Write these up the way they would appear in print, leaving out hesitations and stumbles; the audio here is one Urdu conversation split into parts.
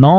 9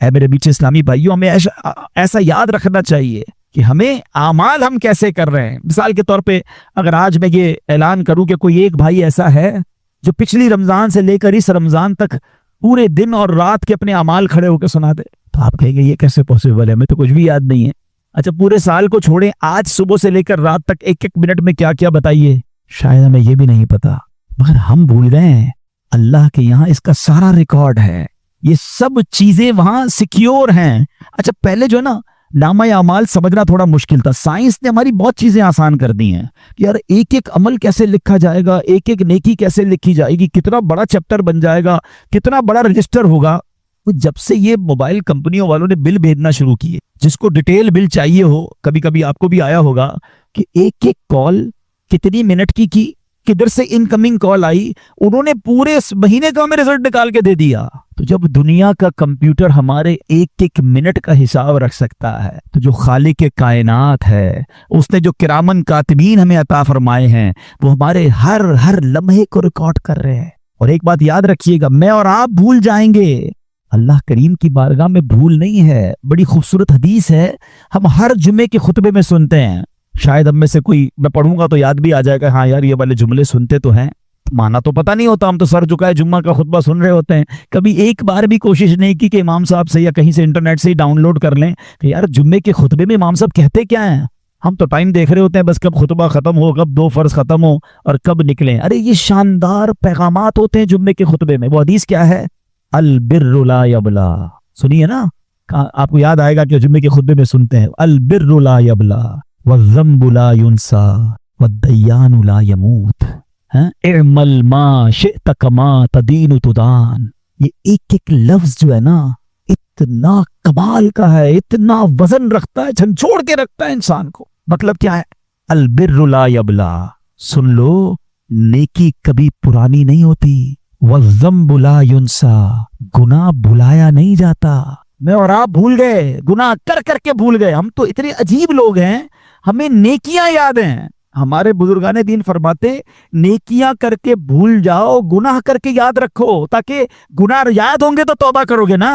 اے میرے بیچ اسلامی بھائیوں، ہمیں ایسا یاد رکھنا چاہیے کہ ہمیں اعمال ہم کیسے کر رہے ہیں۔ مثال کے طور پہ اگر آج میں یہ اعلان کروں کہ کوئی ایک بھائی ایسا ہے جو پچھلی رمضان سے لے کر اس رمضان تک پورے دن اور رات کے اپنے اعمال کھڑے ہو کے سنا دے، تو آپ کہیں گے یہ کیسے پاسبل ہے، ہمیں تو کچھ بھی یاد نہیں ہے۔ اچھا پورے سال کو چھوڑیں، آج صبح سے لے کر رات تک ایک ایک منٹ میں کیا کیا بتائیے، شاید ہمیں یہ بھی نہیں پتا، مگر ہم بھول گئے ہیں۔ اللہ کے یہاں اس کا سارا ریکارڈ ہے، یہ سب چیزیں وہاں سیکیور ہیں۔ اچھا پہلے جو ہے نا نامہ اعمال سمجھنا تھوڑا مشکل تھا، سائنس نے ہماری بہت چیزیں آسان کر دی ہیں کہ یار ایک ایک عمل کیسے لکھا جائے گا، ایک ایک نیکی کیسے لکھی جائے گی، کتنا بڑا چیپٹر بن جائے گا، کتنا بڑا رجسٹر ہوگا۔ جب سے یہ موبائل کمپنیوں والوں نے بل بھیجنا شروع کیے، جس کو ڈیٹیل بل چاہیے ہو، کبھی کبھی آپ کو بھی آیا ہوگا کہ ایک ایک کال کتنی منٹ کی کدھر سے انکمنگ کال آئی، انہوں نے پورے مہینے کا ہمیں رزلٹ نکال کے دے دیا۔ تو جب دنیا کا کمپیوٹر ہمارے ایک ایک منٹ کا حساب رکھ سکتا ہے، تو جو خالق کائنات ہے، اس نے جو کرامن کاتبین ہمیں عطا فرمائے ہیں، وہ ہمارے ہر لمحے کو ریکارڈ کر رہے ہیں۔ اور ایک بات یاد رکھیے گا، میں اور آپ بھول جائیں گے، اللہ کریم کی بارگاہ میں بھول نہیں ہے۔ بڑی خوبصورت حدیث ہے، ہم ہر جمعے کے خطبے میں سنتے ہیں، شاید ہم میں سے کوئی میں پڑھوں گا تو یاد بھی آ جائے گا، ہاں یار یہ والے جملے سنتے تو ہیں، مانا تو پتہ نہیں ہوتا، ہم تو سر جھکائے جمعہ کا خطبہ سن رہے ہوتے ہیں۔ کبھی ایک بار بھی کوشش نہیں کی کہ امام صاحب سے یا کہیں سے انٹرنیٹ سے ہی ڈاؤن لوڈ کر لیں کہ یار جمعے کے خطبے میں امام صاحب کہتے کیا ہیں۔ ہم تو ٹائم دیکھ رہے ہوتے ہیں بس کب خطبہ ختم ہو، کب 2 فرض ختم ہو اور کب نکلیں۔ ارے یہ شاندار پیغامات ہوتے ہیں جمعے کے خطبے میں۔ وہ حدیث کیا ہے؟ البر لا یبلا، سنیے نا، آپ کو یاد آئے گا کہ جمعے کے خطبے میں سنتے ہیں البر لا یبلا والذنب لا ينسى والديان لا يموت، اعمل ما شئت كما تدين تدان۔ یہ ایک ایک لفظ جو ہے نا اتنا کمال کا ہے، اتنا وزن رکھتا ہے، جھنجھوڑ کے رکھتا ہے انسان کو۔ مطلب کیا ہے؟ البر لا یبلا، سن لو نیکی کبھی پرانی نہیں ہوتی، والذنب لا ينسى، گناہ بھلایا نہیں جاتا۔ میں اور آپ بھول گئے، گناہ کر کر کے بھول گئے۔ ہم تو اتنے عجیب لوگ ہیں، ہمیں نیکیاں یاد ہیں۔ ہمارے بزرگان دین فرماتے نیکیاں کر کے بھول جاؤ، گناہ کر کے یاد رکھو، تاکہ گناہ یاد ہوں گے تو توبہ کرو گے نا۔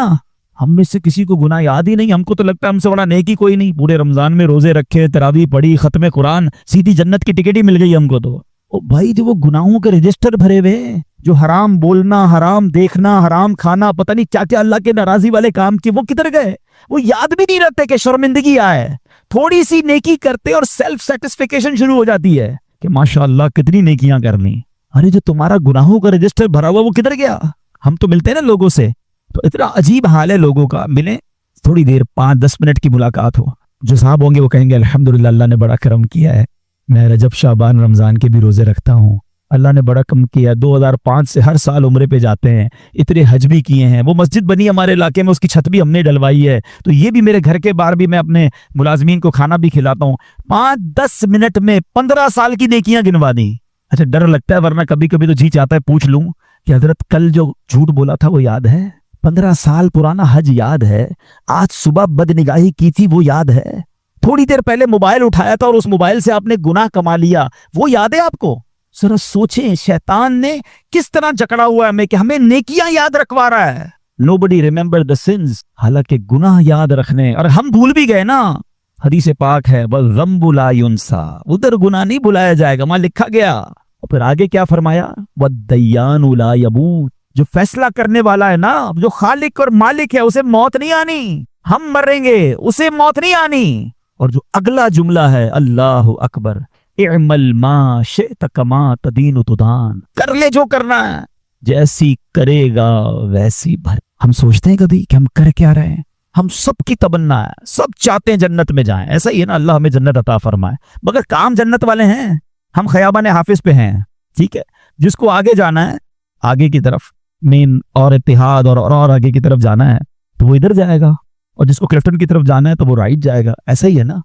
ہم میں سے کسی کو گناہ یاد ہی نہیں، ہم کو تو لگتا ہے ہم سے بڑا نیکی کوئی نہیں، پورے رمضان میں روزے رکھے، تراویح پڑھی، ختم قرآن، سیدھی جنت کی ٹکٹ ہی مل گئی ہم کو۔ تو بھائی جو وہ گناہوں کے رجسٹر بھرے ہوئے، جو حرام بولنا، حرام دیکھنا، حرام کھانا، پتہ نہیں کیا کیا اللہ کے ناراضی والے کام کیے، وہ کدھر گئے؟ وہ یاد بھی نہیں رہتے کہ شرمندگی آئے۔ تھوڑی سی نیکی کرتے اور سیلف سیٹسفیکیشن شروع ہو جاتی ہے کہ ماشاءاللہ کتنی نیکیاں کر لیں۔ ارے جو تمہارا گناہوں کا رجسٹر بھرا ہوا وہ کدھر گیا؟ ہم تو ملتے ہیں نا لوگوں سے، تو اتنا عجیب حال ہے لوگوں کا، ملیں تھوڑی دیر 5-10 منٹ کی ملاقات ہو، جو صاحب ہوں گے وہ کہیں گے الحمدللہ اللہ نے بڑا کرم کیا ہے، میں رجب شعبان رمضان کے بھی روزے رکھتا ہوں، اللہ نے بڑا کم کیا۔ 2005 سے ہر سال عمرے پہ جاتے ہیں، اتنے حج بھی کیے ہیں، وہ مسجد بنی ہمارے علاقے میں، اس کی چھت بھی ہم نے ڈلوائی ہے، تو یہ بھی میرے گھر کے باہر بھی میں اپنے ملازمین کو کھانا بھی کھلاتا ہوں۔ 5-10 منٹ میں 15 سال کی نیکیاں گنوا دی۔ اچھا ڈر لگتا ہے، ورنہ کبھی کبھی تو جی چاہتا ہے پوچھ لوں کہ حضرت کل جو جھوٹ بولا تھا وہ یاد ہے؟ 15 سال پرانا حج یاد ہے؟ آج صبح بدنگاہی کی تھی وہ یاد ہے؟ تھوڑی دیر پہلے موبائل اٹھایا تھا اور اس موبائل سے آپ نے گناہ کما لیا، وہ یاد ہے آپ کو؟ ذرا سوچیں شیطان نے کس طرح جکڑا ہوا ہے ہمیں کہ ہمیں نیکیاں یاد رکھوا رہا ہے۔ Nobody remember the sins، حالانکہ گناہ یاد رکھنے، اور ہم بھول بھی گئے نا۔ حدیث پاک ہے وَالذَّنبُ لَا يُنسَى، ادھر گناہ نہیں بھلایا جائے گا، وہاں لکھا گیا۔ اور پھر آگے کیا فرمایا؟ وَالدَّيَّانُ لَا يَمُوتُ، جو فیصلہ کرنے والا ہے نا، جو خالق اور مالک ہے، اسے موت نہیں آنی، ہم مریں گے، اسے موت نہیں آنی۔ اور جو اگلا جملہ ہے اللہ اکبر، اعمل ما شئت کما تدین تدان، کر لے جو کرنا ہے، جیسی کرے گا ویسی بھر۔ ہم سوچتے ہیں کبھی کہ ہم کر کیا رہے ہیں؟ ہم سب کی تمنا ہے، سب چاہتے ہیں جنت میں جائیں، ایسا ہی ہے نا، اللہ ہمیں جنت عطا فرمائے، مگر کام جنت والے ہیں، ہم خیابان حافظ پہ ہیں، ٹھیک ہے؟ جس کو آگے جانا ہے، آگے کی طرف مین اور اتحاد اور آگے کی طرف جانا ہے تو وہ ادھر جائے گا، اور جس کو کلفٹن کی طرف جانا ہے تو وہ رائٹ جائے گا، ایسا ہی ہے نا۔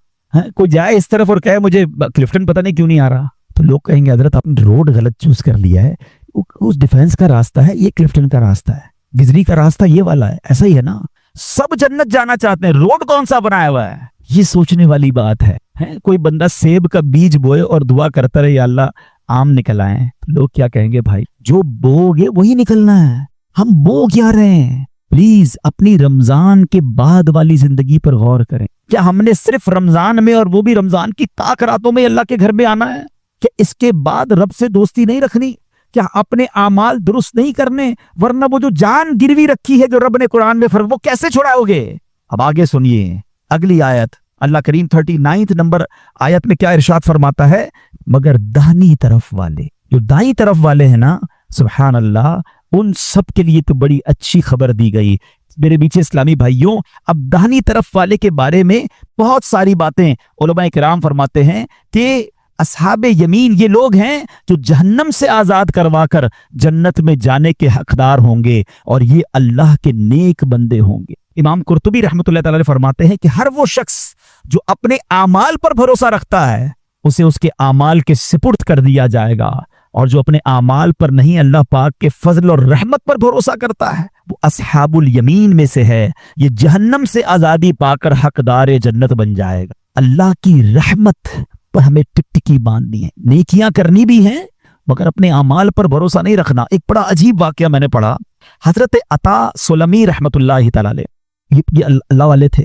کوئی جائے اس طرف اور کہے مجھے کلفٹن پتہ نہیں کیوں نہیں آ رہا، تو لوگ کہیں گے حضرت آپ نے روڈ غلط چوز کر لیا ہے، اس ڈیفینس کا راستہ ہے، یہ کلفٹن کا راستہ ہے، گزری کا راستہ یہ والا ہے، ایسا ہی ہے نا۔ سب جنت جانا چاہتے ہیں، روڈ کون سا بنایا ہوا ہے؟ یہ سوچنے والی بات ہے۔ کوئی بندہ سیب کا بیج بوئے اور دعا کرتا رہے یا اللہ آم نکل آئے، لوگ کیا کہیں گے؟ بھائی جو بو گے وہی نکلنا ہے، ہم بو کیا رہے ہیں؟ پلیز اپنی رمضان کے بعد والی زندگی پر غور کریں. کیا ہم نے صرف رمضان میں اور وہ بھی رمضان کی تاک راتوں میں اللہ کے گھر میں آنا ہے؟ کہ اس کے بعد رب سے دوستی نہیں رکھنی؟ کیا اپنے اعمال درست نہیں کرنے؟ ورنہ وہ جو جان گروی رکھی ہے جو رب نے قرآن میں وہ کیسے چھڑاؤ گے؟ اب آگے سنیے اگلی آیت. اللہ کریم 39 نمبر آیت میں کیا ارشاد فرماتا ہے؟ مگر داہنی طرف والے، جو دائیں طرف والے ہیں نا، سبحان اللہ، ان سب کے لیے تو بڑی اچھی خبر دی گئی. میرے بیچے اسلامی بھائیوں، اب داہنی طرف والے کے بارے میں بہت ساری باتیں علماء کرام فرماتے ہیں کہ اصحاب یمین یہ لوگ ہیں جو جہنم سے آزاد کروا کر جنت میں جانے کے حقدار ہوں گے، اور یہ اللہ کے نیک بندے ہوں گے. امام قرطبی رحمۃ اللہ تعالی فرماتے ہیں کہ ہر وہ شخص جو اپنے اعمال پر بھروسہ رکھتا ہے اسے اس کے اعمال کے سپرد کر دیا جائے گا، اور جو اپنے اعمال پر نہیں اللہ پاک کے فضل اور رحمت پر بھروسہ کرتا ہے وہ اصحاب الیمین میں سے ہے. یہ جہنم سے آزادی پا کر حقدار جنت بن جائے گا. اللہ کی رحمت پر ہمیں ٹکٹکی باندھنی ہے، نیکیاں کرنی بھی ہیں مگر اپنے اعمال پر بھروسہ نہیں رکھنا. ایک بڑا عجیب واقعہ میں نے پڑھا. حضرت عطا سلمی رحمت اللہ تعالی علیہ، یہ اللہ والے تھے،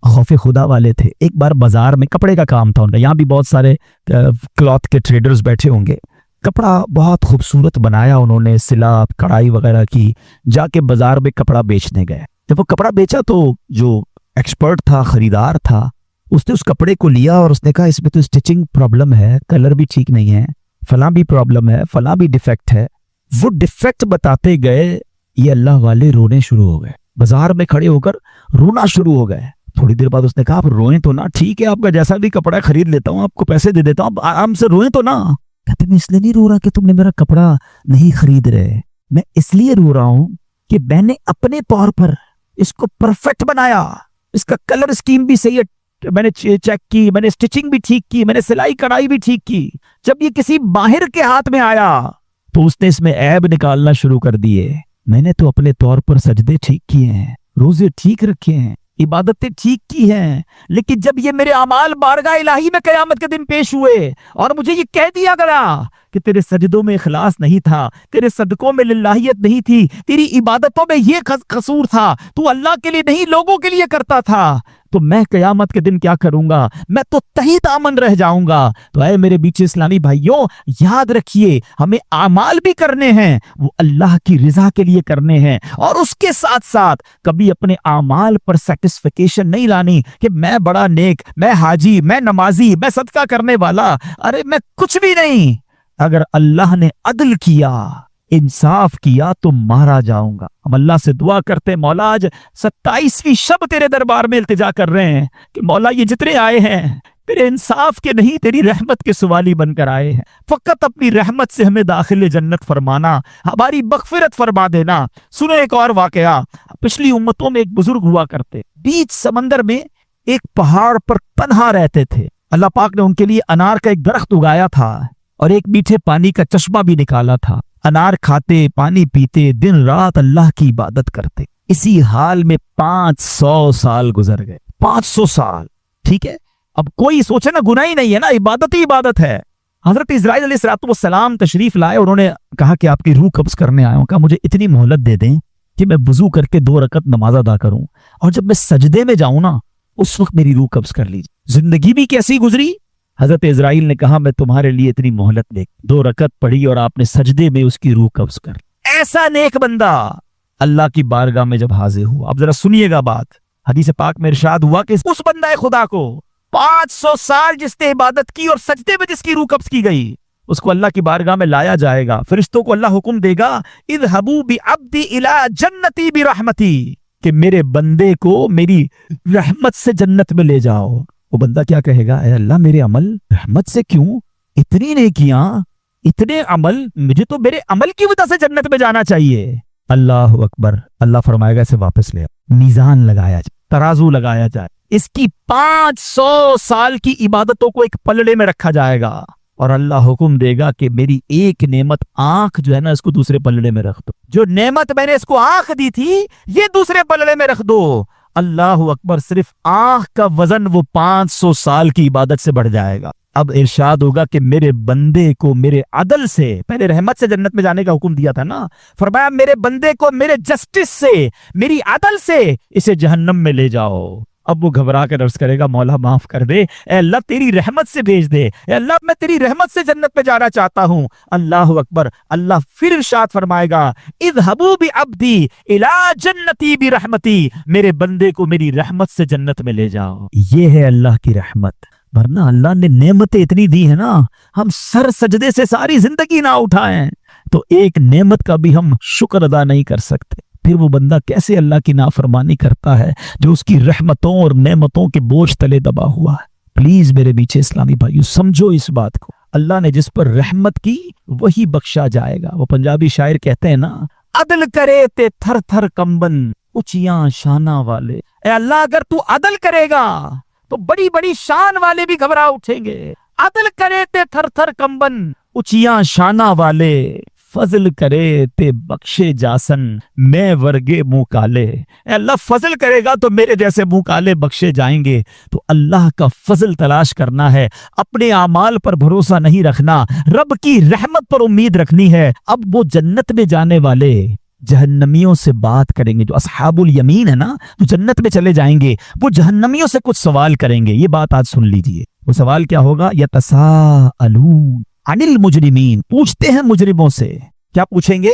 خوف خدا والے تھے. ایک بار بازار میں کپڑے کا کام تھا ان کا، یہاں بھی بہت سارے کلاتھ کے ٹریڈرز بیٹھے ہوں گے. کپڑا بہت خوبصورت بنایا انہوں نے، سلا کڑھائی وغیرہ کی. جا کے بازار میں کپڑا بیچنے گئے. جب وہ کپڑا بیچا تو جو ایکسپرٹ تھا، خریدار تھا، اس نے اس کپڑے کو لیا اور اس نے کہا اس میں تو اسٹچنگ پرابلم ہے، کلر بھی ٹھیک نہیں ہے، فلاں بھی پرابلم ہے، فلاں بھی ڈیفیکٹ ہے. وہ ڈیفیکٹ بتاتے گئے، یہ اللہ والے رونے شروع ہو گئے. بازار میں کھڑے ہو کر رونا شروع ہو گئے. تھوڑی دیر بعد اس نے کہا آپ روئیں تو نہ، ٹھیک ہے آپ کا جیسا بھی کپڑا خرید لیتا ہوں، آپ کو پیسے دے دیتا ہوں، آپ آرام سے روئیں تو نہ. کہتے میں اس لیے نہیں رو رہا کہ تم نے میرا کپڑا نہیں خرید رہے، میں اس لیے رو رہا ہوں کہ میں نے اپنے طور پر اس کو پرفیکٹ بنایا، اس کا کلر اسکیم بھی صحیح ہے، میں نے چیک کی، میں نے اسٹچنگ بھی ٹھیک کی، میں نے سلائی کڑھائی بھی ٹھیک کی. جب یہ کسی ماہر کے ہاتھ میں آیا تو اس نے اس میں عیب نکالنا شروع کر دیے. میں نے تو اپنے طور پر سجدے ٹھیک کیے ہیں، روزے ٹھیک رکھے ہیں، عبادتیں ٹھیک کی ہیں، لیکن جب یہ میرے اعمال بارگاہ الہی میں قیامت کے دن پیش ہوئے اور مجھے یہ کہہ دیا گیا کہ تیرے سجدوں میں اخلاص نہیں تھا، تیرے صدقوں میں للہیت نہیں تھی، تیری عبادتوں میں یہ قصور تھا، تو اللہ کے لیے نہیں لوگوں کے لیے کرتا تھا، تو میں قیامت کے دن کیا کروں گا؟ میں تو تہی دامن رہ جاؤں گا. تو اے میرے بیچ اسلامی بھائیوں، یاد رکھیے ہمیں اعمال بھی کرنے ہیں، وہ اللہ کی رضا کے لیے کرنے ہیں، اور اس کے ساتھ ساتھ کبھی اپنے اعمال پر سیٹسفیکیشن نہیں لانی کہ میں بڑا نیک، میں حاجی، میں نمازی، میں صدقہ کرنے والا. ارے میں کچھ بھی نہیں. اگر اللہ نے عدل کیا، انصاف کیا تو مارا جاؤں گا. ہم اللہ سے دعا کرتے ہیں مولا آج 27ویں شب تیرے دربار میں التجا کر رہے ہیں کہ مولا یہ جتنے آئے ہیں تیرے انصاف کے نہیں، تیری رحمت کے سوالی بن کر آئے ہیں. فقط اپنی رحمت سے ہمیں داخل جنت فرمانا، ہماری مغفرت فرما دینا. سنو ایک اور واقعہ. پچھلی امتوں میں ایک بزرگ ہوا کرتے، بیچ سمندر میں ایک پہاڑ پر تنہا رہتے تھے. اللہ پاک نے ان کے لیے انار کا ایک درخت اگایا تھا اور ایک میٹھے پانی کا چشمہ بھی نکالا تھا. انار کھاتے، پانی پیتے، دن رات اللہ کی عبادت کرتے. اسی حال میں 500 سال گزر گئے. 500 سال، ٹھیک ہے. اب کوئی سوچے نا، گناہ ہی نہیں ہے نا، عبادت ہی عبادت ہے. حضرت اسرائیل علیہ السلام تشریف لائے، انہوں نے کہا کہ آپ کی روح قبض کرنے آیا ہوں. کہا مجھے اتنی مہلت دے دیں کہ میں وضو کر کے 2 رکعت نماز ادا کروں، اور جب میں سجدے میں جاؤں نا اس وقت میری روح قبض کر لیجیے. زندگی بھی کیسی گزری. حضرت اسرائیل نے کہا میں تمہارے لیے اتنی مہلت لے، 2 رکعت پڑھی اور آپ نے سجدے میں اس کی روح قبض کر. ایسا نیک بندہ اللہ کی بارگاہ میں جب حاضر ہوا. اب ذرا سنیے گا بات. حدیث پاک میں ارشاد ہوا کہ اس بندہ خدا کو 500 سال جس نے عبادت کی اور سجدے میں جس کی روح قبض کی گئی، اس کو اللہ کی بارگاہ میں لایا جائے گا. فرشتوں کو اللہ حکم دے گا اذهبوا بعبدی الی جنتی برحمتی، کہ میرے بندے کو میری رحمت سے جنت میں لے جاؤ. وہ بندہ کیا کہے گا؟ اے اللہ میرے عمل رحمت سے کیوں؟ اتنی نیکیاں، اتنے عمل، مجھے تو میرے عمل کی وجہ سے جنت میں جانا چاہیے. اللہ اکبر. اللہ فرمائے گا اسے واپس لے آؤ. میزان لگایا جائے، ترازو لگایا جائے، اس کی 500 سال کی عبادتوں کو ایک پلڑے میں رکھا جائے گا، اور اللہ حکم دے گا کہ میری ایک نعمت آنکھ جو ہے نا اس کو دوسرے پلڑے میں رکھ دو. جو نعمت میں نے اس کو آنکھ دی تھی یہ دوسرے پلڑے میں رکھ دو. اللہ اکبر. صرف آنکھ کا وزن وہ 500 سال کی عبادت سے بڑھ جائے گا. اب ارشاد ہوگا کہ میرے بندے کو میرے عدل سے، پہلے رحمت سے جنت میں جانے کا حکم دیا تھا نا، فرمایا میرے بندے کو میرے جسٹس سے، میری عدل سے اسے جہنم میں لے جاؤ۔ اب وہ گھبرا کے عرض کرے گا مولا معاف کر دے، اے اللہ تیری رحمت سے بھیج دے، اے اللہ میں تیری رحمت سے جنت میں جانا چاہتا ہوں۔ اللہ اکبر، اللہ پھر ارشاد فرمائے گا اذهبوا بعبدی الی جنتی برحمتی، میرے بندے کو میری رحمت سے جنت میں لے جاؤ۔ یہ ہے اللہ کی رحمت، ورنہ اللہ نے نعمتیں اتنی دی ہیں نا، ہم سر سجدے سے ساری زندگی نہ اٹھائیں تو ایک نعمت کا بھی ہم شکر ادا نہیں کر سکتے، پھر وہ بندہ کیسے اللہ کی نافرمانی کرتا ہے جو اس کی رحمتوں اور نعمتوں کے بوجھ تلے دبا ہوا ہے۔ پلیز میرے پیچھے اسلامی بھائیو سمجھو اس بات کو، اللہ نے جس پر رحمت کی وہی بخشا جائے گا۔ وہ پنجابی شاعر کہتے ہیں نا، عدل کرے تے تھر تھر کمبن اونچیاں شانہ والے، اے اللہ اگر تو عدل کرے گا تو بڑی بڑی شان والے بھی گھبرا اٹھیں گے۔ عدل کرے تے تھر تھر کمبن اونچیاں شانہ والے، فضل کرے تے بخشے جاسن میں ورگے منہ کالے، اے اللہ فضل کرے گا تو میرے جیسے منہ کالے بخشے جائیں گے۔ تو اللہ کا فضل تلاش کرنا ہے، اپنے اعمال پر بھروسہ نہیں رکھنا، رب کی رحمت پر امید رکھنی ہے۔ اب وہ جنت میں جانے والے جہنمیوں سے بات کریں گے، جو اصحاب الیمین ہے نا، جو جنت میں چلے جائیں گے، وہ جہنمیوں سے کچھ سوال کریں گے۔ یہ بات آج سن لیجئے، وہ سوال کیا ہوگا؟ یتساءلون عن المجرمین، پوچھتے ہیں مجرموں سے، کیا پوچھیں گے؟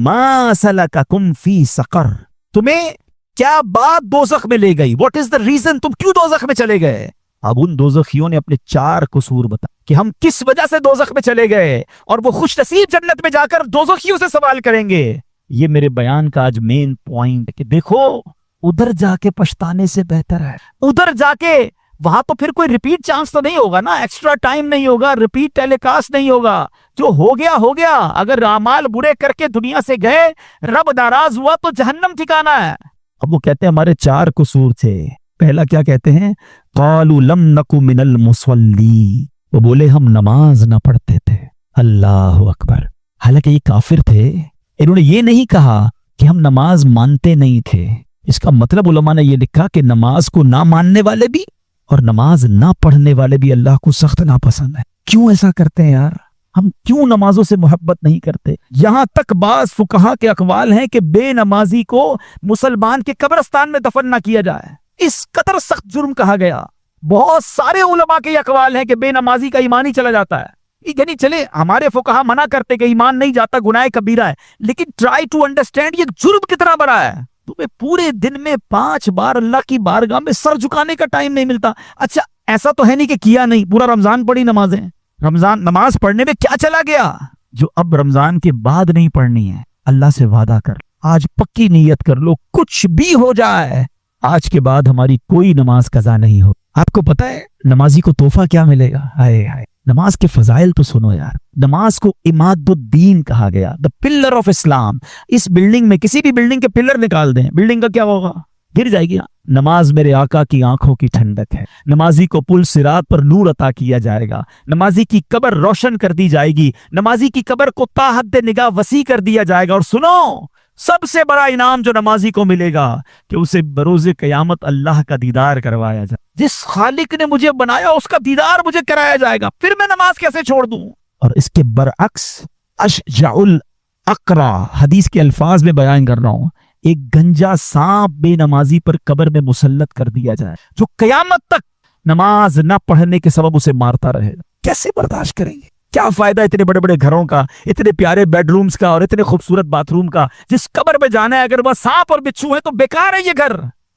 ما سلککم فی سقر، تمہیں کیا بات دوزخ میں لے گئی؟ واٹ از دا ریزن، تم کیوں دوزخ میں چلے گئے؟ اب ان دوزخیوں نے اپنے 4 قصور بتا کہ ہم کس وجہ سے دوزخ میں چلے گئے، اور وہ خوش نصیب جنت میں جا کر دوزخیوں سے سوال کریں گے۔ یہ میرے بیان کا آج مین پوائنٹ ہے کہ دیکھو ادھر جا کے پچھتانے سے بہتر ہے، ادھر جا کے وہاں تو پھر کوئی ریپیٹ چانس تو نہیں ہوگا نا، ایکسٹرا ٹائم نہیں ہوگا، ریپیٹ ٹیلی کاسٹ نہیں ہوگا، جو ہو گیا ہو گیا۔ اگر اعمال برے کر کے دنیا سے گئے، رب ناراض ہوا تو جہنم ٹھکانا ہے۔ اب وہ کہتے ہیں ہمارے 4 قصور تھے۔ پہلا کیا کہتے ہیں؟ قالوا لم نک من المصلی، وہ بولے ہم نماز نہ پڑھتے تھے۔ اللہ اکبر، حالانکہ یہ کافر تھے، انہوں نے یہ نہیں کہا کہ ہم نماز مانتے نہیں تھے۔ اس کا مطلب علماء نے یہ لکھا کہ نماز کو نہ ماننے والے بھی اور نماز نہ پڑھنے والے بھی اللہ کو سخت ناپسند ہے۔ کیوں ایسا کرتے ہیں یار؟ ہم کیوں نمازوں سے محبت نہیں کرتے؟ یہاں تک بعض فقہا کے اقوال ہیں کہ بے نمازی کو مسلمان کے قبرستان میں دفن نہ کیا جائے، اس قدر سخت جرم کہا گیا۔ بہت سارے علماء کے اقوال ہیں کہ بے نمازی کا ایمان ہی چلا جاتا ہے۔ یعنی چلے ہمارے فقہا منع کرتے کہ ایمان نہیں جاتا، گناہ کبیرہ ہے، لیکن ٹرائی ٹو انڈرسٹینڈ یہ جرم کتنا بڑا ہے۔ تمہیں پورے دن میں 5 بار اللہ کی بارگاہ میں سر جھکانے کا ٹائم نہیں ملتا۔ اچھا ایسا تو ہے نہیں کہ کیا نہیں، پورا رمضان پڑھی نمازیں، رمضان نماز پڑھنے میں کیا چلا گیا جو اب رمضان کے بعد نہیں پڑھنی ہے؟ اللہ سے وعدہ کر، آج پکی نیت کر لو، کچھ بھی ہو جائے آج کے بعد ہماری کوئی نماز قضا نہیں ہو۔ آپ کو پتا ہے نمازی کو تحفہ کیا ملے گا؟ ہائے ہائے، نماز کے فضائل تو سنو یار۔ نماز کو عماد الدین کہا گیا، دا پلر آف اسلام۔ اس بلڈنگ میں کسی بھی بلڈنگ کے پلر نکال دیں، بلڈنگ کا کیا ہوگا؟ گر جائے گی۔ نماز میرے آقا کی آنکھوں کی ٹھنڈک ہے، نمازی کو پل صراط پر نور عطا کیا جائے گا، نمازی کی قبر روشن کر دی جائے گی، نمازی کی قبر کو تا حد نگاہ وسیع کر دیا جائے گا۔ اور سنو، سب سے بڑا انعام جو نمازی کو ملے گا کہ اسے بروز قیامت اللہ کا دیدار کروایا جائے۔ جس خالق نے مجھے بنایا اس کا دیدار مجھے کرایا جائے گا، پھر میں نماز کیسے چھوڑ دوں؟ اور اس کے برعکس اشجع الاقرا، حدیث کے الفاظ میں بیان کر رہا ہوں، ایک گنجا سانپ بے نمازی پر قبر میں مسلط کر دیا جائے جو قیامت تک نماز نہ پڑھنے کے سبب اسے مارتا رہے گا۔ کیسے برداشت کریں گے؟ کیا فائدہ اتنے بڑے بڑے گھروں کا، اتنے پیارے بیڈ رومز کا اور اتنے خوبصورت باتھ روم کا؟ جس قبر میں جانا ہے اگر وہ سانپ اور بچھو ہے تو بیکار ہے یہ گھر۔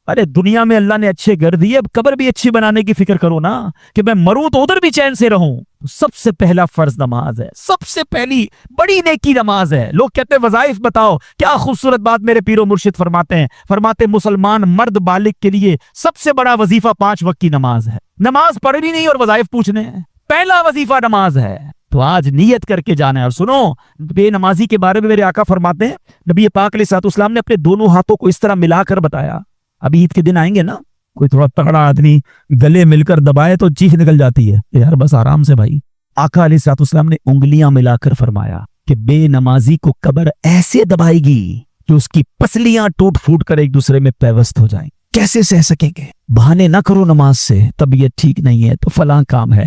ارے دنیا میں اللہ نے اچھے گھر دیے، اب قبر بھی اچھی بنانے کی فکر کرو نا کہ میں مروں تو ادھر بھی چین سے رہوں۔ سب سے پہلا فرض نماز ہے، سب سے پہلی بڑی نیکی نماز ہے۔ لوگ کہتے ہیں وظائف بتاؤ، کیا خوبصورت بات میرے پیر و مرشد فرماتے ہیں، فرماتے مسلمان مرد بالغ کے لیے سب سے بڑا وظیفہ 5 وقت کی نماز ہے۔ نماز پڑھنی نہیں اور وظائف پوچھنے ہیں، پہلا وظیفہ نماز ہے۔ تو آج نیت کر کے جانا ہے۔ اور سنو، بے نمازی کے بارے میں میرے آقا فرماتے ہیں، نبی پاک علیہ الصلوۃ والسلام نے اپنے دونوں ہاتھوں کو اس طرح ملا کر بتایا۔ ابھی عید کے دن آئیں گے نا، کوئی تھوڑا تگڑا آدمی گلے مل کر دبائے تو چیخ نکل جاتی ہے، یار بس آرام سے بھائی۔ آقا علیہ الصلوۃ والسلام نے انگلیاں ملا کر فرمایا کہ بے نمازی کو قبر ایسے دبائے گی کہ اس کی پسلیاں ٹوٹ پھوٹ کر ایک دوسرے میں پیوست ہو جائیں۔ کیسے سہ سکیں گے؟ بہانے نہ کرو نماز سے، طبیعت ٹھیک نہیں ہے تو فلاں کام ہے،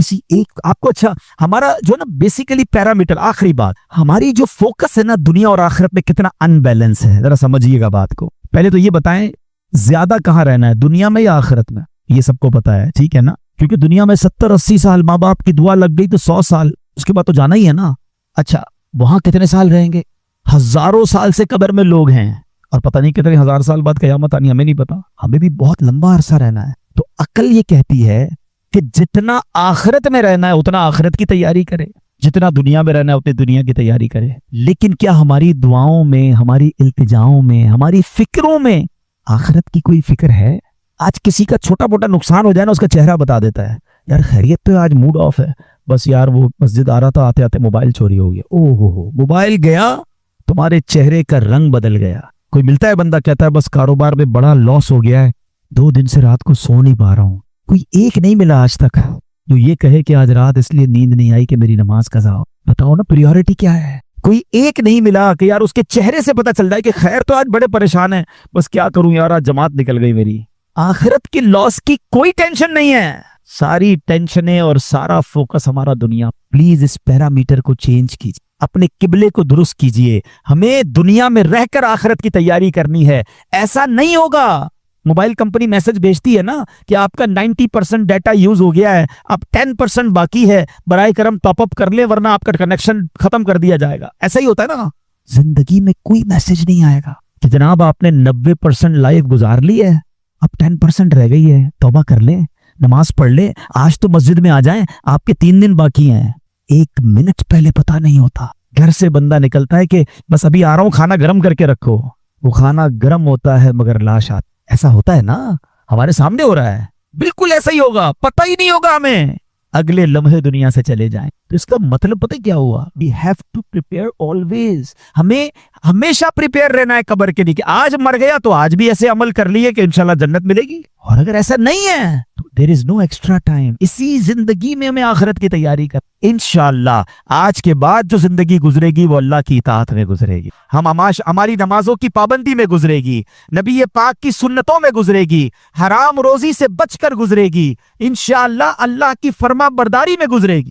کسی ایک آپ کو اچھا ہمارا جو نا بیسیکلی پیرامیٹر، آخری بات، ہماری جو فوکس ہے نا دنیا اور آخرت میں کتنا ان بیلنس ہے، ذرا سمجھیے گا بات کو. پہلے تو یہ بتائیں زیادہ کہاں رہنا ہے، دنیا میں یا آخرت میں؟ یہ سب کو پتا ہے، ٹھیک ہے نا؟ کیونکہ دنیا میں 70-80 سال ماں باپ کی دعا لگ گئی تو 100 سال، اس کے بعد تو جانا ہی ہے نا. اچھا وہاں کتنے سال رہیں گے؟ ہزاروں سال سے قبر میں لوگ ہیں، اور پتہ نہیں کتنے ہزار سال بعد قیامت آنی، ہمیں نہیں پتا. ہمیں بھی بہت لمبا عرصہ رہنا ہے. تو عقل یہ کہتی ہے کہ جتنا آخرت میں رہنا ہے اتنا آخرت کی تیاری کرے، جتنا دنیا میں رہنا ہے اتنی دنیا کی تیاری کرے. لیکن کیا ہماری دعاؤں میں، ہماری التجاؤں میں، ہماری فکروں میں آخرت کی کوئی فکر ہے؟ آج کسی کا چھوٹا موٹا نقصان ہو جائے نا، اس کا چہرہ بتا دیتا ہے یار خیریت تو آج موڈ آف ہے، بس یار وہ مسجد آ رہا تھا، آتے آتے موبائل چوری ہو گیا. او ہو، موبائل گیا، تمہارے چہرے کا رنگ بدل گیا. کوئی ملتا ہے بندہ کہتا ہے بس کاروبار میں بڑا لاس ہو گیا ہے، 2 دن سے رات کو سو نہیں پا رہا ہوں. کوئی ایک نہیں ملا آج تک جو یہ کہے کہ آج رات اس لیے نیند نہیں آئی کہ میری نماز قضا ہو. بتاؤ نا پریورٹی کیا ہے؟ کوئی ایک نہیں ملا کہ یار اس کے چہرے سے پتہ چل جائے کہ خیر تو آج بڑے پریشان ہیں، بس کیا کروں یار آج جماعت نکل گئی میری. آخرت کی لاس کی کوئی ٹینشن نہیں ہے، ساری ٹینشنیں اور سارا فوکس ہمارا دنیا. پلیز اس پیرامیٹر کو چینج کیجیے، اپنے قبلے کو درست کیجیے. ہمیں دنیا میں رہ کر آخرت کی تیاری کرنی ہے. ایسا نہیں ہوگا، موبائل کمپنی میسج بھیجتی ہے نا کہ آپ کا 90% ڈیٹا یوز ہو گیا ہے، اب 10% باقی ہے، برائے کرم ٹاپ اپ کر لیں ورنہ آپ کا کنیکشن ختم کر دیا جائے گا. ایسا ہی ہوتا ہے نا. زندگی میں کوئی میسج نہیں آئے گا کہ جناب آپ نے 90% لائف گزار لی ہے، اب 10% رہ گئی ہے، توبہ کر لیں، نماز پڑھ لیں، آج تو مسجد میں آ جائیں، آپ کے 3 دن باقی ہیں. 1 منٹ پہلے پتا نہیں ہوتا. گھر سے بندہ نکلتا ہے کہ بس ابھی آ رہا ہوں، کھانا گرم کر کے رکھو. وہ کھانا گرم ہوتا ہے مگر لاش آتی. ایسا ہوتا ہے نا، ہمارے سامنے ہو رہا ہے. بالکل ایسا ہی ہوگا، پتہ ہی نہیں ہوگا ہمیں، اگلے لمحے دنیا سے چلے جائیں. تو اس کا مطلب پتہ کیا ہوا؟ we have to prepare always. ہمیں ہمیشہ پریپیئر رہنا ہے قبر کے لیے کہ آج مر گیا تو آج بھی ایسے عمل کر لیے کہ انشاءاللہ جنت ملے گی. اور اگر ایسا نہیں ہے تو there is no extra time. اسی زندگی میں ہمیں آخرت کی تیاری کر. انشاءاللہ آج کے بعد جو زندگی گزرے گی وہ اللہ کی اطاعت میں گزرے گی، ہماری نمازوں کی پابندی میں گزرے گی، نبی پاک کی سنتوں میں گزرے گی، حرام روزی سے بچ کر گزرے گی، انشاءاللہ اللہ کی فرما برداری میں گزرے گی.